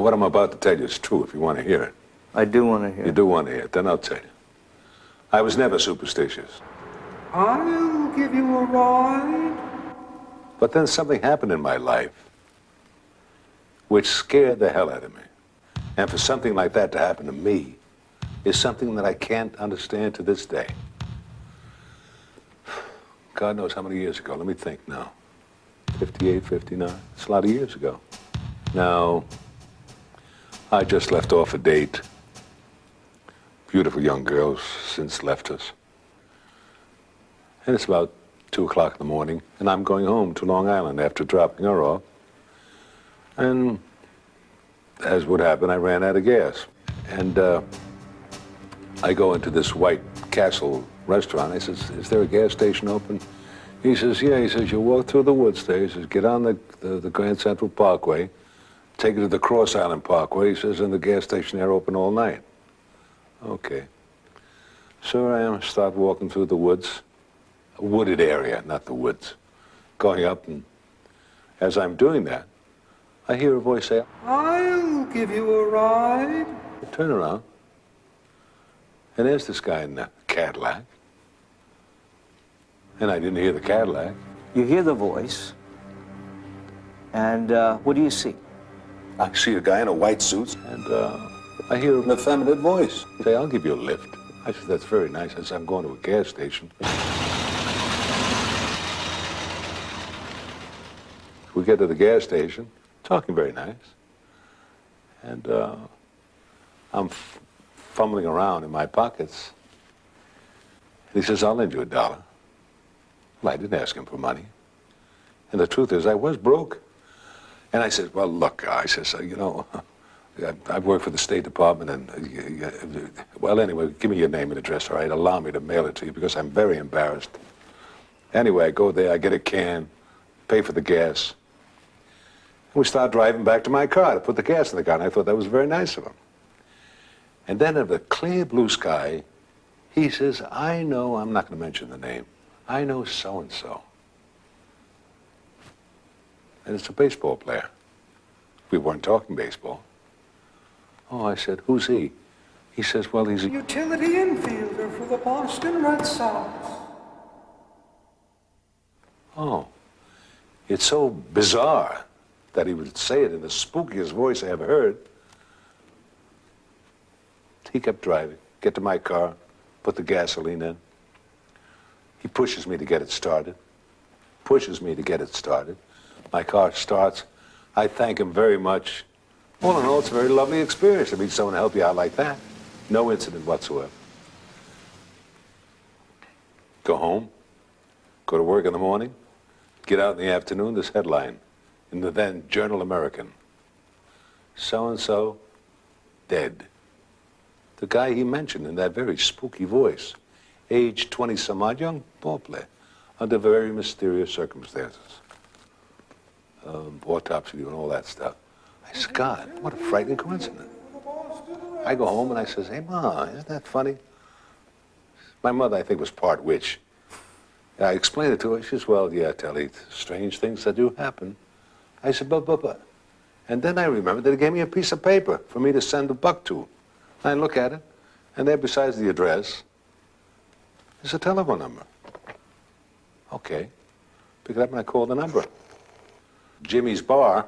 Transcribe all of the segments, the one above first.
What I'm about to tell you is true if you want to hear it. I do want to hear You it. do want to hear it, then I'll tell you. I was never superstitious. I'll give you a ride. But then something happened in my life which scared the hell out of me. And for something like that to happen to me is something that I can't understand to this day. God knows how many years ago. Let me think now. 58, 59. It's a lot of years ago. Now, I just left off a date. Beautiful young girl since left us. And it's about 2 o'clock in the morning, and I'm going home to Long Island after dropping her off. And as would happen, I ran out of gas. And I go into this White Castle restaurant. I says, is there a gas station open? He says, yeah. He says, you walk through the woods there. He says, get on the Grand Central Parkway, take it to the Cross Island Parkway. He says, and the gas station there open all night. Okay. So I am, start walking through the woods, a wooded area, not the woods, going up, and as I'm doing that, I hear a voice say, I'll give you a ride. I turn around, and there's this guy in the Cadillac. And I didn't hear the Cadillac. You hear the voice, and what do you see? I see a guy in a white suit, and I hear an effeminate voice. He say, I'll give you a lift. I said, that's very nice. I said, I'm going to a gas station. We get to the gas station, talking very nice. And I'm fumbling around in my pockets. And he says, I'll lend you $1. Well, I didn't ask him for money. And the truth is, I was broke. And I said, well, look, I says, you know, I've worked for the State Department, and, well, anyway, give me your name and address, all right? Allow me to mail it to you, because I'm very embarrassed. Anyway, I go there, I get a can, pay for the gas. And we start driving back to my car to put the gas in the car, and I thought that was very nice of him. And then in the clear blue sky, he says, I know, I'm not going to mention the name, I know so-and-so. And it's a baseball player. We weren't talking baseball. Oh, I said, who's he? He says, well, he's a Utility infielder for the Boston Red Sox. Oh, it's so bizarre that he would say it in the spookiest voice I ever heard. He kept driving, get to my car, put the gasoline in. He pushes me to get it started, My car starts. I thank him very much. All in all, it's a very lovely experience to meet someone to help you out like that. No incident whatsoever. Go home, go to work in the morning, get out in the afternoon, this headline in the then Journal American. So-and-so dead. The guy he mentioned in that very spooky voice, age 20-some-odd, young ball player, under very mysterious circumstances. Autopsy and all that stuff. I said, God, what a frightening coincidence. I go home and I says, hey, Ma, isn't that funny? My mother, I think, was part witch. And I explained it to her. She says, well, yeah, Telly, strange things that do happen. I said, but. And then I remembered that he gave me a piece of paper for me to send $1 to. I look at it, and there besides the address is a telephone number. Okay. Pick it up and I call the number. Jimmy's Bar.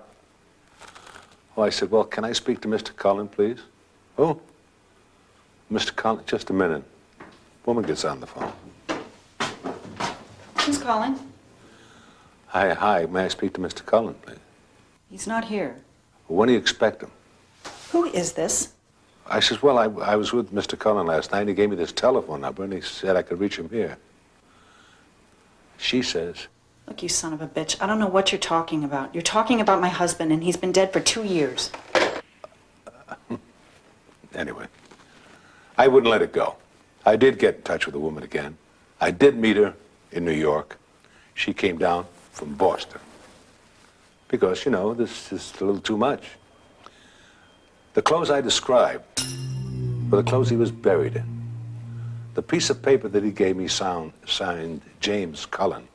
Oh, I said, well, can I speak to Mr. Cullen, please? Oh, Mr. Cullen, just a minute. Woman gets on the phone. Who's calling? Hi, may I speak to Mr. Cullen, please? He's not here. When do you expect him? Who is this? I says, well, I was with Mr. Cullen last night. He gave me this telephone number, and he said I could reach him here. She says, Look, you son of a bitch, I don't know what you're talking about. You're talking about my husband, and he's been dead for 2 years. Anyway, I wouldn't let it go. I did get in touch with the woman again. I did meet her in New York. She came down from Boston. Because, you know, this is a little too much. The clothes I described were the clothes he was buried in. The piece of paper that he gave me signed James Cullen.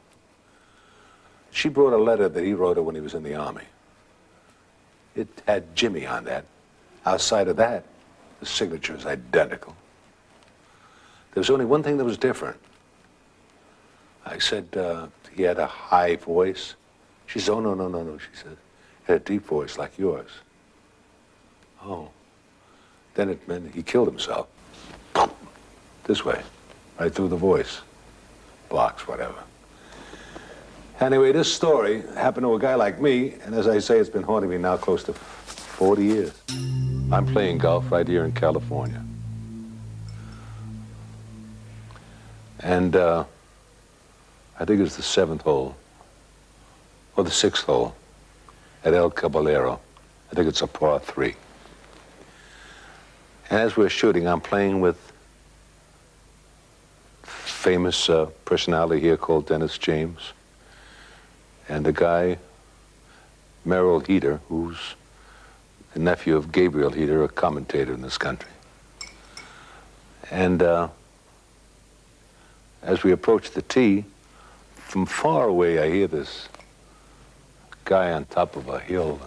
She brought a letter that he wrote her when he was in the Army. It had Jimmy on that. Outside of that, the signature is identical. There was only one thing that was different. I said, he had a high voice. She said, oh, no, no, no, no, she said. He had a deep voice like yours. Oh. Then it meant he killed himself. This way, right through the voice. Blocks, whatever. Anyway, this story happened to a guy like me, and as I say, it's been haunting me now close to 40 years. I'm playing golf right here in California. And I think it's the 7th hole, or the 6th hole, at El Caballero. I think it's a par 3. And as we're shooting, I'm playing with famous personality here called Dennis James, and the guy, Merrill Heater, who's the nephew of Gabriel Heater, a commentator in this country. And as we approach the tee, from far away I hear this guy on top of a hill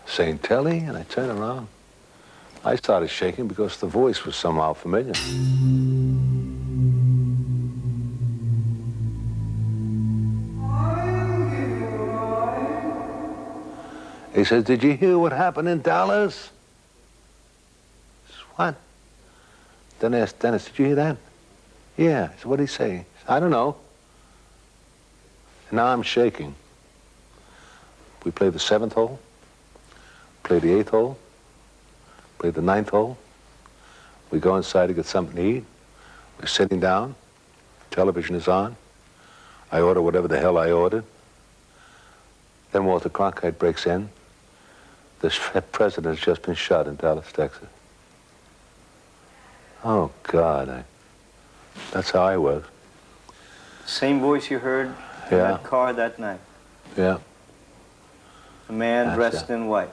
saying, Telly, and I turn around. I started shaking because the voice was somehow familiar. He says, did you hear what happened in Dallas? I said, what? Then I asked Dennis, did you hear that? Yeah. I said, what did he say? He said, I don't know. And now I'm shaking. We play the 7th hole, play the 8th hole, play the 9th hole. We go inside to get something to eat. We're sitting down. Television is on. I order whatever the hell I ordered. Then Walter Cronkite breaks in. The president has just been shot in Dallas, Texas. Oh, God. That's how I was. Same voice you heard in that car that night. Yeah. A man dressed in white.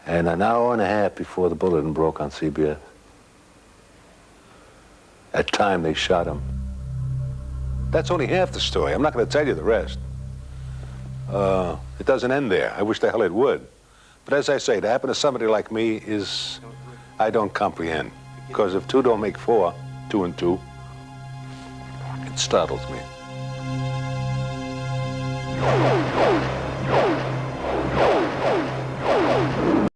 And an hour and a half before the bulletin broke on CBS. At time, they shot him. That's only half the story. I'm not going to tell you the rest. It doesn't end there. I wish the hell it would. But as I say, to happen to somebody like me is, I don't comprehend. Because if 2 don't make 4, 2 and 2, it startles me.